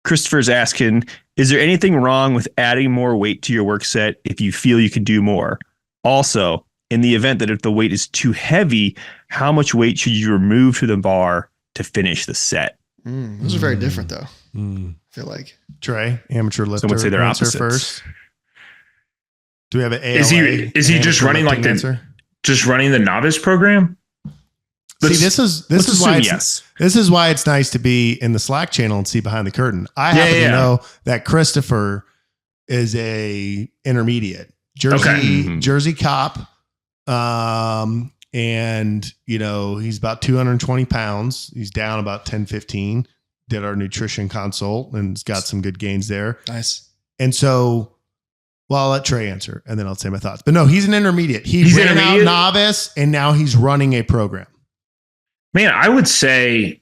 Christopher's asking, is there anything wrong with adding more weight to your work set if you feel you can do more? Also, in the event that if the weight is too heavy, how much weight should you remove to the bar to finish the set? Those are very different, though. I feel like. Trey, amateur lifter. Some would say they're opposites. First. Do we have an ALA? Is he just running like just running the novice program? See, this is why it's nice to be in the Slack channel and see behind the curtain. I happen to know that Christopher is a intermediate Jersey cop. And he's about 220 pounds. He's down about 10, 15, did our nutrition consult and has got some good gains there. Nice. And so, I'll let Trey answer and then I'll say my thoughts, but no, he's an intermediate. He's ran out novice and now he's running a program. Man, I would say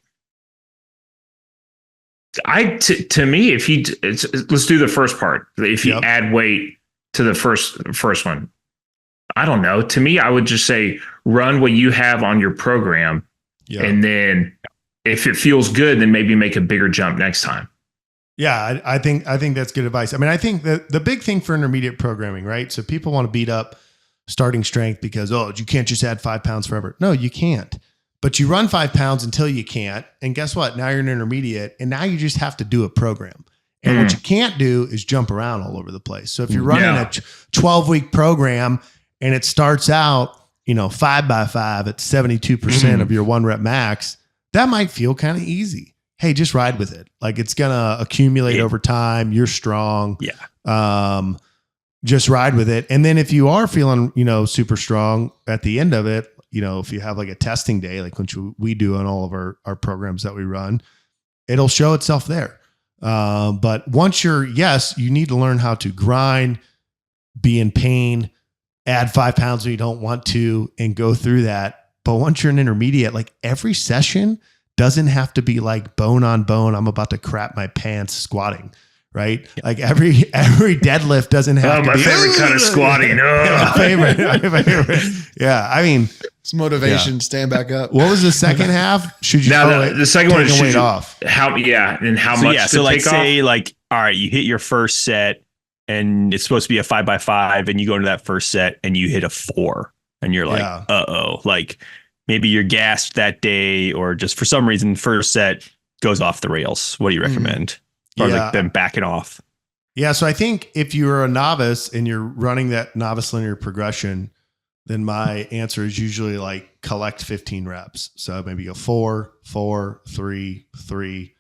to me, if let's do the first part. If you add weight to the first one, I don't know. To me, I would just say run what you have on your program. Yep. And then if it feels good, then maybe make a bigger jump next time. Yeah, I think that's good advice. I mean, I think that the big thing for intermediate programming, right? So people want to beat up starting strength because, you can't just add 5 pounds forever. No, you can't. But you run 5 pounds until you can't. And guess what? Now you're an intermediate and now you just have to do a program. And what you can't do is jump around all over the place. So if you're running a 12-week program and it starts out, 5x5 at 72% of your 1 rep max, that might feel kind of easy. Hey, just ride with it. Like it's going to accumulate over time. You're strong. Yeah. Just ride with it. And then if you are feeling, super strong at the end of it, if you have like a testing day, like which we do on all of our programs that we run, it'll show itself there. But once you need to learn how to grind, be in pain, add 5 pounds when you don't want to, and go through that. But once you're an intermediate, like every session doesn't have to be like bone on bone. I'm about to crap my pants squatting, right? Yeah. Like every deadlift doesn't have to be. My favorite kind of squatting. My favorite. Yeah. I mean, it's motivation. Stand back up. What was the second half? Should you the second one is weight off? And how much? Yeah. So like say like, all right, you hit your first set and it's supposed to be a 5x5 and you go into that first set and you hit a 4 and you're like, like maybe you're gassed that day or just for some reason first set goes off the rails. What do you recommend? Or like them backing off? Yeah. So I think if you're a novice and you're running that novice linear progression, then my answer is usually like collect 15 reps. So maybe go 4, 4, 3, 3,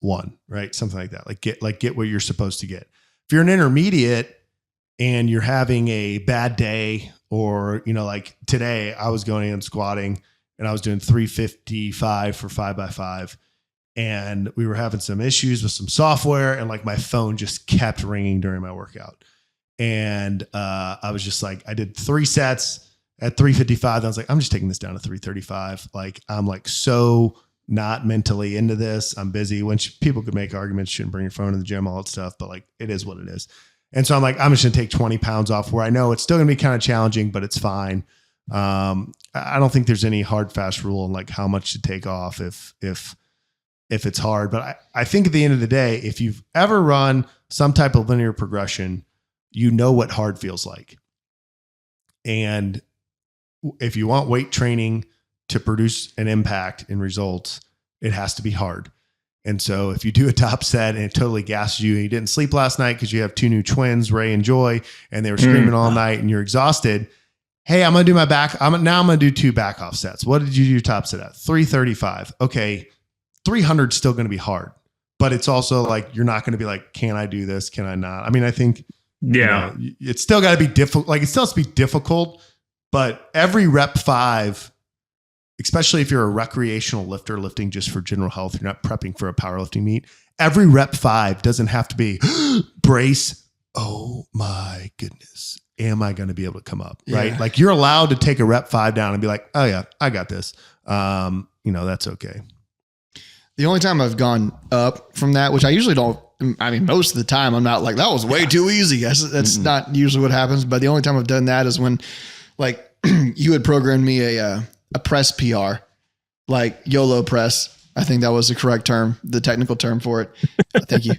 1, right? Something like that. Get what you're supposed to get. If you're an intermediate and you're having a bad day or, like today I was going in squatting and I was doing 355 for 5x5 and we were having some issues with some software and like my phone just kept ringing during my workout. And I was just like, I did 3 sets at 355. I was like, I'm just taking this down to 335. Like, I'm like so not mentally into this. I'm busy. When people could make arguments, shouldn't bring your phone in the gym, all that stuff, but like, it is what it is. And so I'm like, I'm just going to take 20 pounds off where I know it's still going to be kind of challenging, but it's fine. I don't think there's any hard, fast rule on like how much to take off if it's hard. But I think at the end of the day, if you've ever run some type of linear progression, you know what hard feels like. And if you want weight training to produce an impact in results, it has to be hard. And so if you do a top set and it totally gasses you and you didn't sleep last night because you have 2 new twins, Ray and Joy, and they were screaming all night and you're exhausted. Hey, I'm going to do my back. I'm going to do 2 back off sets. What did you do your top set at? 335. Okay. 300 is still going to be hard, but it's also like, you're not going to be like, can I do this? Can I not? I mean, I think, it's still got to be difficult. Like it still has to be difficult, but every rep 5, especially if you're a recreational lifter lifting just for general health, you're not prepping for a powerlifting meet. Every rep 5 doesn't have to be brace. Oh my goodness. Am I going to be able to come up? Right. Yeah. Like you're allowed to take a rep 5 down and be like, oh yeah, I got this. That's okay. The only time I've gone up from that, which I usually don't, I mean, most of the time I'm not like, that was way too easy. That's not usually what happens. But the only time I've done that is when like you had programmed me a press PR, like YOLO press. I think that was the correct term, the technical term for it. Thank you.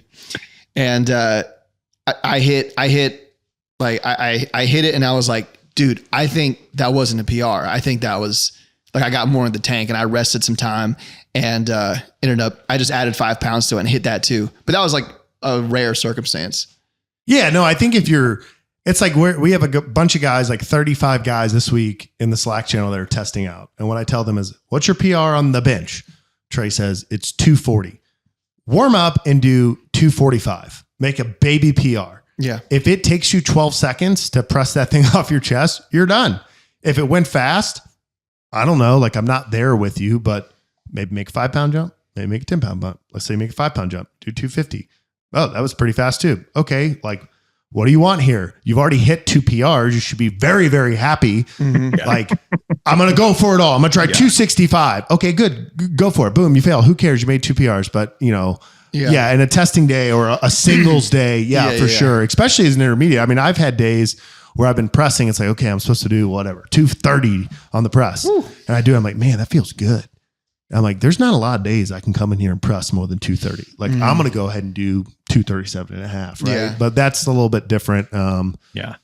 And I hit it and I was like, dude, I think that wasn't a PR. I think that was like, I got more in the tank and I rested some time and ended up, I just added 5 pounds to it and hit that too. But that was like a rare circumstance. Yeah, no, I think it's like we have a bunch of guys, like 35 guys this week in the Slack channel that are testing out. And what I tell them is, what's your PR on the bench? Trey says it's 240. Warm up and do 245. Make a baby PR. Yeah. If it takes you 12 seconds to press that thing off your chest, you're done. If it went fast, I don't know. Like, I'm not there with you, but maybe make a 5 pound jump. Maybe make a 10 pound jump. Let's say make a 5 pound jump. Do 250. Oh, that was pretty fast too. Okay. Like, what do you want here? You've already hit 2 PRs. You should be very, very happy. Mm-hmm. Yeah. Like, I'm going to go for it all. I'm going to try 265. Okay, good. Go for it. Boom. You fail. Who cares? You made 2 PRs, but in a testing day or a singles day. For sure. Especially as an intermediate. I mean, I've had days where I've been pressing. It's like, okay, I'm supposed to do whatever, 230 on the press. Woo. And I do. I'm like, man, that feels good. I'm like, there's not a lot of days I can come in here and press more than 230. Like, I'm going to go ahead and do 237 and a half. Right. Yeah. But that's a little bit different. But yeah.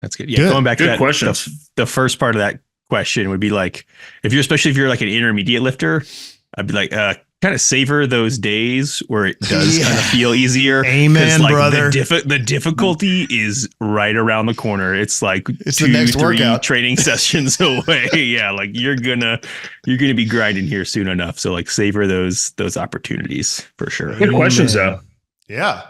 That's good. Yeah. Good. Going back to that question. The first part of that question would be like, especially if you're like an intermediate lifter, I'd be like, kind of savor those days where it does kind of feel easier. Amen, like brother. The difficulty is right around the corner. It's like it's 2-3 workout. Training sessions away. Yeah, like you're gonna be grinding here soon enough. So like savor those opportunities for sure. Good questions though. Yeah.